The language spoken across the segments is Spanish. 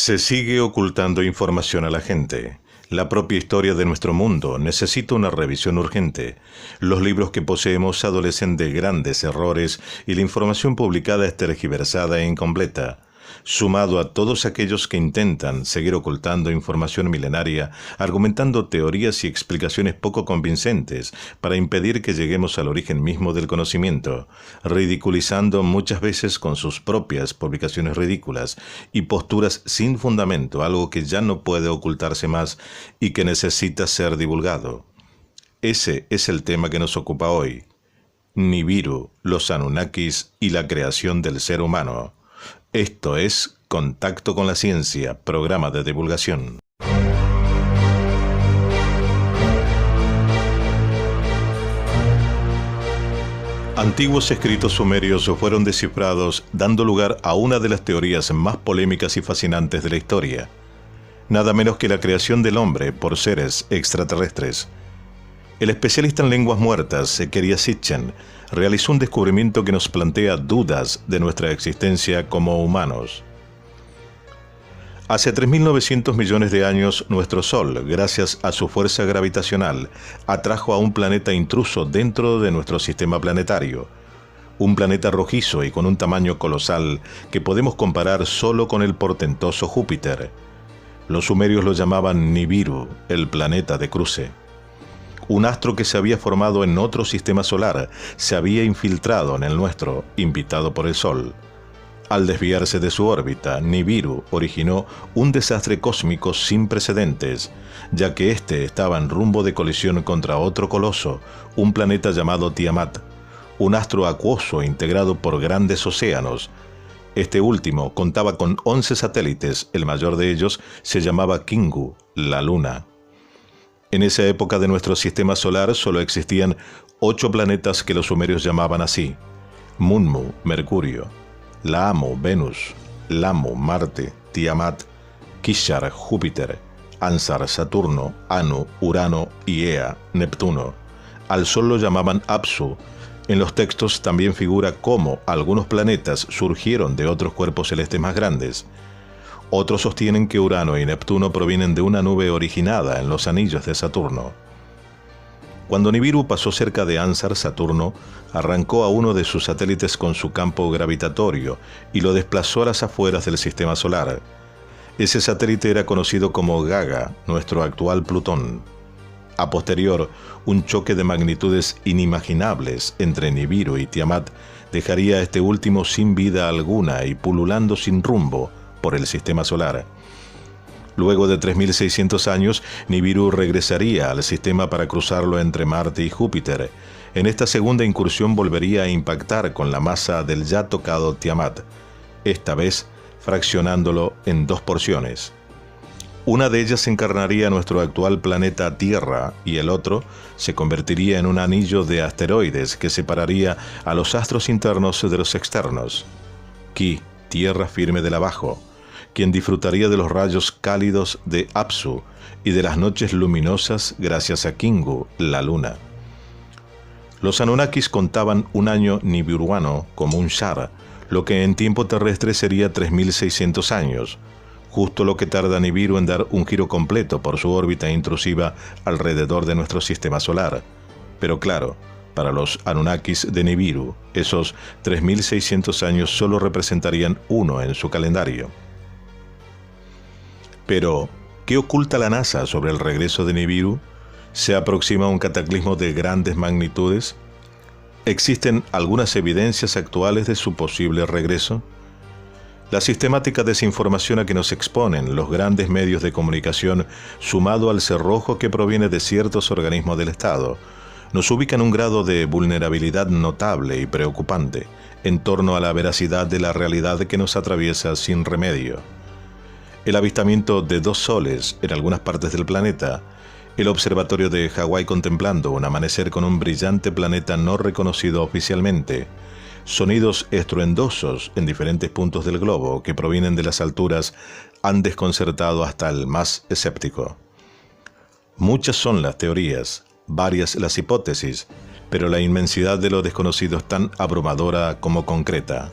Se sigue ocultando información a la gente. La propia historia de nuestro mundo necesita una revisión urgente. Los libros que poseemos adolecen de grandes errores y la información publicada es tergiversada e incompleta. Sumado a todos aquellos que intentan seguir ocultando información milenaria, argumentando teorías y explicaciones poco convincentes para impedir que lleguemos al origen mismo del conocimiento, ridiculizando muchas veces con sus propias publicaciones ridículas y posturas sin fundamento algo que ya no puede ocultarse más y que necesita ser divulgado. Ese es el tema que nos ocupa hoy. Nibiru, los Anunnakis y la creación del ser humano. Esto es Contacto con la Ciencia, programa de divulgación. Antiguos escritos sumerios fueron descifrados, dando lugar a una de las teorías más polémicas y fascinantes de la historia. Nada menos que la creación del hombre por seres extraterrestres. El especialista en lenguas muertas, Zecharia Sitchin, realizó un descubrimiento que nos plantea dudas de nuestra existencia como humanos. Hace 3.900 millones de años, nuestro Sol, gracias a su fuerza gravitacional, atrajo a un planeta intruso dentro de nuestro sistema planetario. Un planeta rojizo y con un tamaño colosal que podemos comparar solo con el portentoso Júpiter. Los sumerios lo llamaban Nibiru, el planeta de cruce. Un astro que se había formado en otro sistema solar se había infiltrado en el nuestro, invitado por el Sol. Al desviarse de su órbita, Nibiru originó un desastre cósmico sin precedentes, ya que éste estaba en rumbo de colisión contra otro coloso, un planeta llamado Tiamat, un astro acuoso integrado por grandes océanos. Este último contaba con 11 satélites, el mayor de ellos se llamaba Kingu, la Luna. En esa época de nuestro sistema solar solo existían 8 planetas que los sumerios llamaban así: Munmu, Mercurio; Laamo, Venus; Lamo, Marte; Tiamat, Kishar, Júpiter; Ansar, Saturno; Anu, Urano; y Ea, Neptuno. Al Sol lo llamaban Apsu. En los textos también figura cómo algunos planetas surgieron de otros cuerpos celestes más grandes. Otros sostienen que Urano y Neptuno provienen de una nube originada en los anillos de Saturno. Cuando Nibiru pasó cerca de Ansar, Saturno arrancó a uno de sus satélites con su campo gravitatorio y lo desplazó a las afueras del sistema solar. Ese satélite era conocido como Gaga, nuestro actual Plutón. A posterior, un choque de magnitudes inimaginables entre Nibiru y Tiamat dejaría a este último sin vida alguna y pululando sin rumbo por el sistema solar. Luego de 3.600 años, Nibiru regresaría al sistema para cruzarlo entre Marte y Júpiter. En esta segunda incursión volvería a impactar con la masa del ya tocado Tiamat, esta vez fraccionándolo en 2 porciones. Una de ellas encarnaría nuestro actual planeta Tierra y el otro se convertiría en un anillo de asteroides que separaría a los astros internos de los externos. Ki, tierra firme del abajo, quien disfrutaría de los rayos cálidos de Apsu y de las noches luminosas gracias a Kingu, la luna. Los Anunnakis contaban un año nibiruano como un shar, lo que en tiempo terrestre sería 3.600 años, justo lo que tarda Nibiru en dar un giro completo por su órbita intrusiva alrededor de nuestro sistema solar. Pero claro, para los Anunnakis de Nibiru, esos 3.600 años solo representarían uno en su calendario. Pero, ¿qué oculta la NASA sobre el regreso de Nibiru? ¿Se aproxima un cataclismo de grandes magnitudes? ¿Existen algunas evidencias actuales de su posible regreso? La sistemática desinformación a que nos exponen los grandes medios de comunicación, sumado al cerrojo que proviene de ciertos organismos del Estado, nos ubica en un grado de vulnerabilidad notable y preocupante en torno a la veracidad de la realidad que nos atraviesa sin remedio. El avistamiento de 2 soles en algunas partes del planeta, el observatorio de Hawái contemplando un amanecer con un brillante planeta no reconocido oficialmente, sonidos estruendosos en diferentes puntos del globo que provienen de las alturas han desconcertado hasta el más escéptico. Muchas son las teorías, varias las hipótesis, pero la inmensidad de lo desconocido es tan abrumadora como concreta.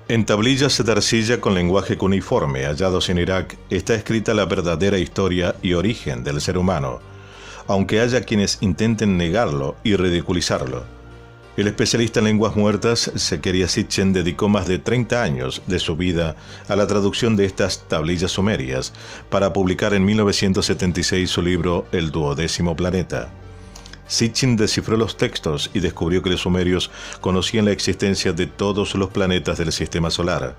En tablillas de arcilla con lenguaje cuneiforme hallados en Irak está escrita la verdadera historia y origen del ser humano, aunque haya quienes intenten negarlo y ridiculizarlo. El especialista en lenguas muertas, Zecharia Sitchin, dedicó más de 30 años de su vida a la traducción de estas tablillas sumerias para publicar en 1976 su libro El duodécimo planeta. Sitchin descifró los textos y descubrió que los sumerios conocían la existencia de todos los planetas del sistema solar,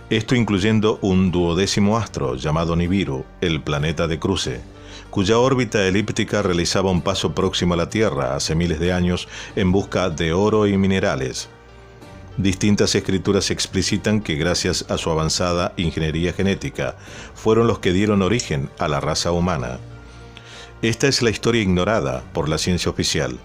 esto incluyendo un duodécimo astro llamado Nibiru, el planeta de cruce, cuya órbita elíptica realizaba un paso próximo a la Tierra hace miles de años en busca de oro y minerales. Distintas escrituras explicitan que gracias a su avanzada ingeniería genética fueron los que dieron origen a la raza humana. Esta es la historia ignorada por la ciencia oficial,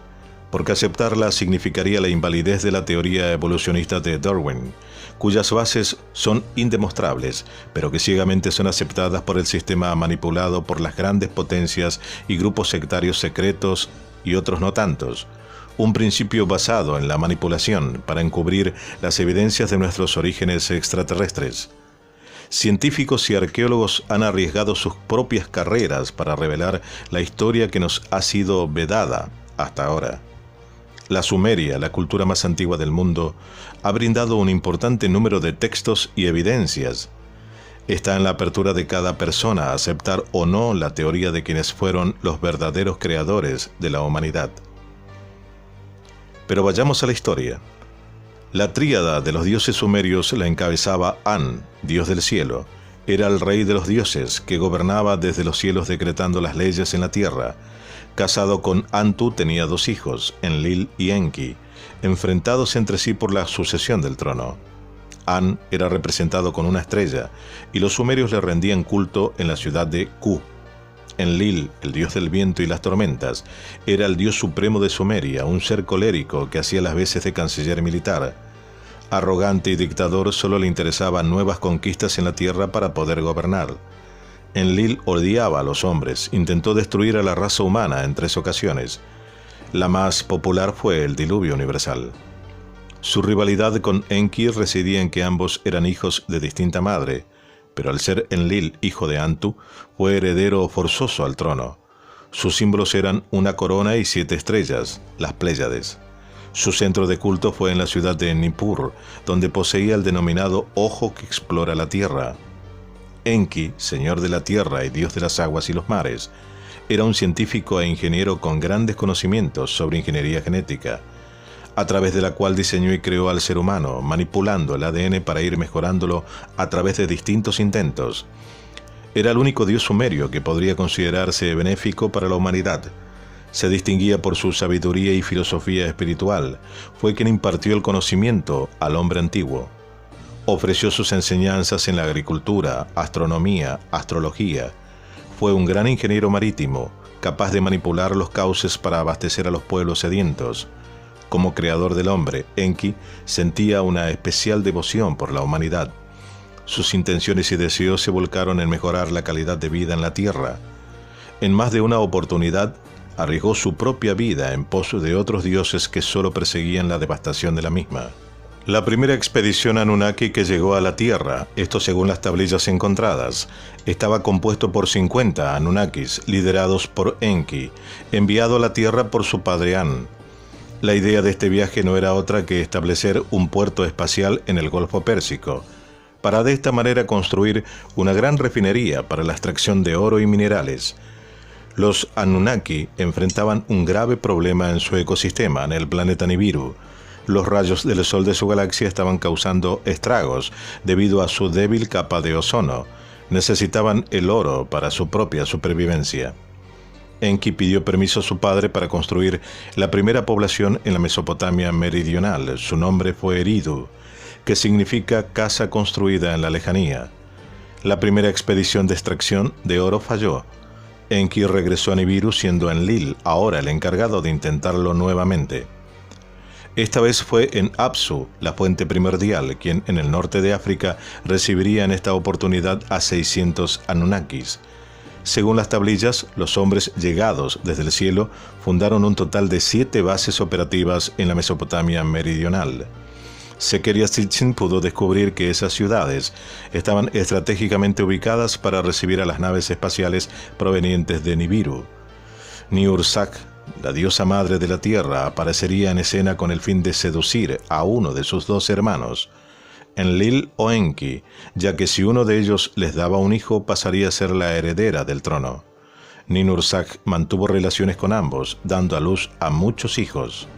porque aceptarla significaría la invalidez de la teoría evolucionista de Darwin, cuyas bases son indemostrables, pero que ciegamente son aceptadas por el sistema manipulado por las grandes potencias y grupos sectarios secretos y otros no tantos. Un principio basado en la manipulación para encubrir las evidencias de nuestros orígenes extraterrestres. Científicos y arqueólogos han arriesgado sus propias carreras para revelar la historia que nos ha sido vedada hasta ahora. La Sumeria, la cultura más antigua del mundo, ha brindado un importante número de textos y evidencias. Está en la apertura de cada persona a aceptar o no la teoría de quienes fueron los verdaderos creadores de la humanidad. Pero vayamos a la historia. La tríada de los dioses sumerios la encabezaba An, dios del cielo. Era el rey de los dioses, que gobernaba desde los cielos decretando las leyes en la tierra. Casado con Antu tenía 2 hijos, Enlil y Enki, enfrentados entre sí por la sucesión del trono. An era representado con una estrella, y los sumerios le rendían culto en la ciudad de Ku. Enlil, el dios del viento y las tormentas, era el dios supremo de Sumeria, un ser colérico que hacía las veces de canciller militar. Arrogante y dictador, solo le interesaban nuevas conquistas en la tierra para poder gobernar. Enlil odiaba a los hombres, intentó destruir a la raza humana en 3 ocasiones. La más popular fue el diluvio universal. Su rivalidad con Enki residía en que ambos eran hijos de distinta madre, pero al ser Enlil hijo de Antu, fue heredero forzoso al trono. Sus símbolos eran una corona y 7 estrellas, las Pléyades. Su centro de culto fue en la ciudad de Nippur, donde poseía el denominado Ojo que explora la tierra. Enki, señor de la tierra y dios de las aguas y los mares, era un científico e ingeniero con grandes conocimientos sobre ingeniería genética, a través de la cual diseñó y creó al ser humano, manipulando el ADN para ir mejorándolo a través de distintos intentos. Era el único dios sumerio que podría considerarse benéfico para la humanidad. Se distinguía por su sabiduría y filosofía espiritual. Fue quien impartió el conocimiento al hombre antiguo. Ofreció sus enseñanzas en la agricultura, astronomía, astrología. Fue un gran ingeniero marítimo, capaz de manipular los cauces para abastecer a los pueblos sedientos. Como creador del hombre, Enki sentía una especial devoción por la humanidad. Sus intenciones y deseos se volcaron en mejorar la calidad de vida en la tierra. En más de una oportunidad, arriesgó su propia vida en pos de otros dioses que solo perseguían la devastación de la misma. La primera expedición Anunnaki que llegó a la Tierra, esto según las tablillas encontradas, estaba compuesto por 50 Anunnakis, liderados por Enki, enviado a la Tierra por su padre An. La idea de este viaje no era otra que establecer un puerto espacial en el Golfo Pérsico, para de esta manera construir una gran refinería para la extracción de oro y minerales. Los Anunnaki enfrentaban un grave problema en su ecosistema, en el planeta Nibiru. Los rayos del sol de su galaxia estaban causando estragos debido a su débil capa de ozono. Necesitaban el oro para su propia supervivencia. Enki pidió permiso a su padre para construir la primera población en la Mesopotamia meridional. Su nombre fue Eridu, que significa casa construida en la lejanía. La primera expedición de extracción de oro falló. Enki regresó a Nibiru siendo Enlil ahora el encargado de intentarlo nuevamente. Esta vez fue en Apsu, la fuente primordial, quien en el norte de África recibiría en esta oportunidad a 600 Anunnakis. Según las tablillas, los hombres llegados desde el cielo fundaron un total de 7 bases operativas en la Mesopotamia meridional. Zecharia Sitchin pudo descubrir que esas ciudades estaban estratégicamente ubicadas para recibir a las naves espaciales provenientes de Nibiru. Niurzak, la diosa madre de la Tierra, aparecería en escena con el fin de seducir a uno de sus dos hermanos, Enlil o Enki, ya que si uno de ellos les daba un hijo pasaría a ser la heredera del trono. Ninurzak mantuvo relaciones con ambos, dando a luz a muchos hijos.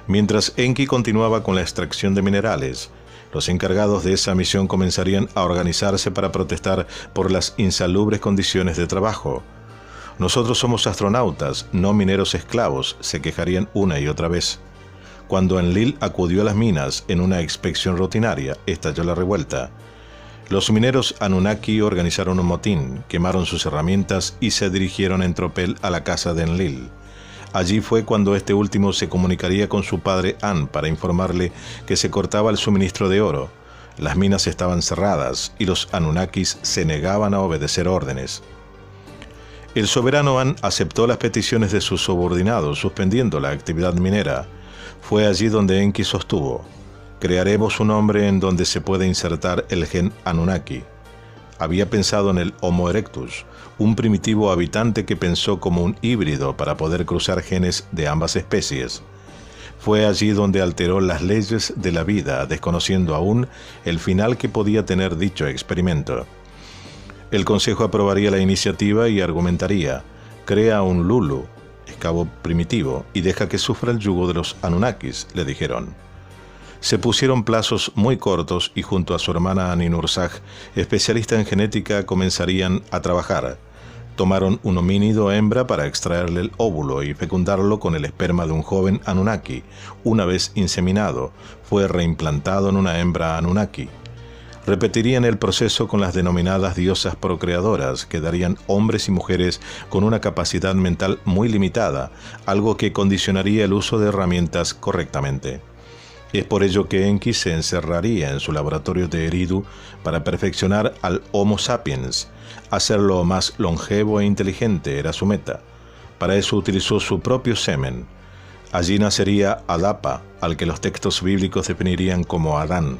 Mientras Enki continuaba con la extracción de minerales, los encargados de esa misión comenzarían a organizarse para protestar por las insalubres condiciones de trabajo. Nosotros somos astronautas, no mineros esclavos, se quejarían una y otra vez. Cuando Enlil acudió a las minas en una inspección rutinaria, estalló la revuelta. Los mineros Anunnaki organizaron un motín, quemaron sus herramientas y se dirigieron en tropel a la casa de Enlil. Allí fue cuando este último se comunicaría con su padre An para informarle que se cortaba el suministro de oro. Las minas estaban cerradas y los Anunnakis se negaban a obedecer órdenes. El soberano An aceptó las peticiones de sus subordinados, suspendiendo la actividad minera. Fue allí donde Enki sostuvo: crearemos un hombre en donde se puede insertar el gen Anunnaki. Había pensado en el Homo erectus, un primitivo habitante que pensó como un híbrido para poder cruzar genes de ambas especies. Fue allí donde alteró las leyes de la vida, desconociendo aún el final que podía tener dicho experimento. El Consejo aprobaría la iniciativa y argumentaría: crea un Lulu, esclavo primitivo, y deja que sufra el yugo de los Anunnakis, le dijeron. Se pusieron plazos muy cortos y junto a su hermana Ninurzak, especialista en genética, comenzarían a trabajar. Tomaron un homínido hembra para extraerle el óvulo y fecundarlo con el esperma de un joven Anunnaki. Una vez inseminado, fue reimplantado en una hembra Anunnaki. Repetirían el proceso con las denominadas diosas procreadoras, que darían hombres y mujeres con una capacidad mental muy limitada, algo que condicionaría el uso de herramientas correctamente. Es por ello que Enki se encerraría en su laboratorio de Eridu para perfeccionar al Homo sapiens. Hacerlo más longevo e inteligente era su meta. Para eso utilizó su propio semen. Allí nacería Adapa, al que los textos bíblicos definirían como Adán,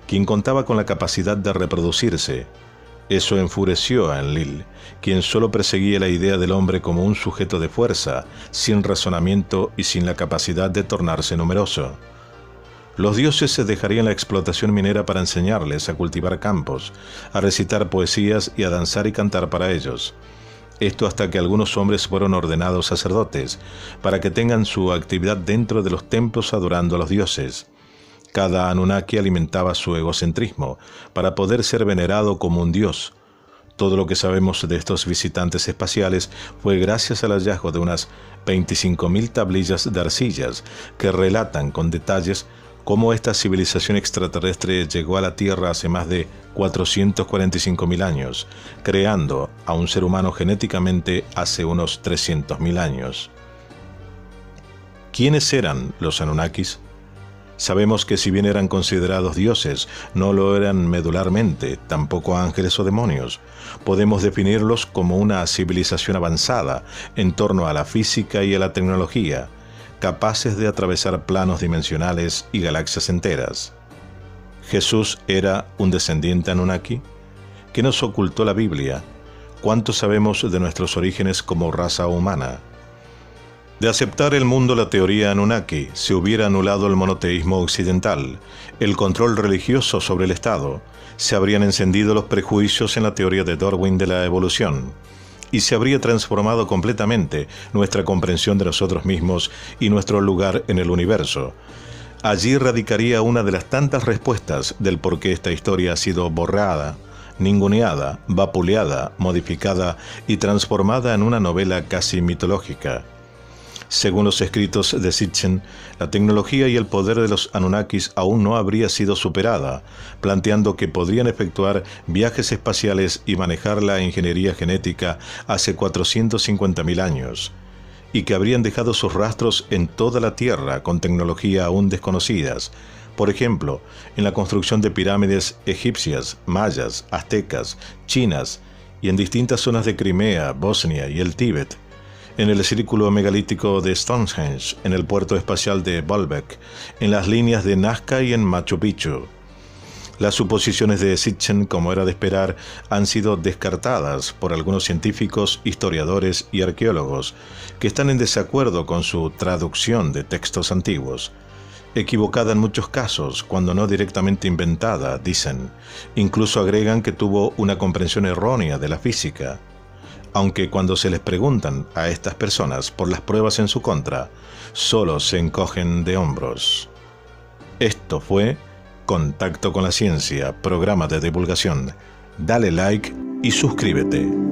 quien contaba con la capacidad de reproducirse. Eso enfureció a Enlil, quien solo perseguía la idea del hombre como un sujeto de fuerza, sin razonamiento y sin la capacidad de tornarse numeroso. Los dioses se dejarían la explotación minera para enseñarles a cultivar campos, a recitar poesías y a danzar y cantar para ellos. Esto hasta que algunos hombres fueron ordenados sacerdotes, para que tengan su actividad dentro de los templos adorando a los dioses. Cada Anunnaki alimentaba su egocentrismo para poder ser venerado como un dios. Todo lo que sabemos de estos visitantes espaciales fue gracias al hallazgo de unas 25.000 tablillas de arcillas que relatan con detalles cómo esta civilización extraterrestre llegó a la Tierra hace más de 445.000 años, creando a un ser humano genéticamente hace unos 300.000 años. ¿Quiénes eran los Anunnakis? Sabemos que si bien eran considerados dioses, no lo eran medularmente, tampoco ángeles o demonios. Podemos definirlos como una civilización avanzada en torno a la física y a la tecnología, capaces de atravesar planos dimensionales y galaxias enteras. ¿Jesús era un descendiente Anunnaki? ¿Qué nos ocultó la Biblia? ¿Cuánto sabemos de nuestros orígenes como raza humana? De aceptar el mundo la teoría Anunnaki, se hubiera anulado el monoteísmo occidental, el control religioso sobre el Estado, se habrían encendido los prejuicios en la teoría de Darwin de la evolución, y se habría transformado completamente nuestra comprensión de nosotros mismos y nuestro lugar en el universo. Allí radicaría una de las tantas respuestas del por qué esta historia ha sido borrada, ninguneada, vapuleada, modificada y transformada en una novela casi mitológica. Según los escritos de Sitchin, la tecnología y el poder de los Anunnakis aún no habría sido superada, planteando que podrían efectuar viajes espaciales y manejar la ingeniería genética hace 450.000 años, y que habrían dejado sus rastros en toda la Tierra con tecnología aún desconocidas, por ejemplo, en la construcción de pirámides egipcias, mayas, aztecas, chinas y en distintas zonas de Crimea, Bosnia y el Tíbet. en el círculo megalítico de Stonehenge, en el puerto espacial de Baalbek, en las líneas de Nazca y en Machu Picchu. Las suposiciones de Sitchin, como era de esperar, han sido descartadas por algunos científicos, historiadores y arqueólogos, que están en desacuerdo con su traducción de textos antiguos. Equivocada en muchos casos, cuando no directamente inventada, dicen. Incluso agregan que tuvo una comprensión errónea de la física. Aunque cuando se les preguntan a estas personas por las pruebas en su contra, solo se encogen de hombros. Esto fue Contacto con la Ciencia, programa de divulgación. Dale like y suscríbete.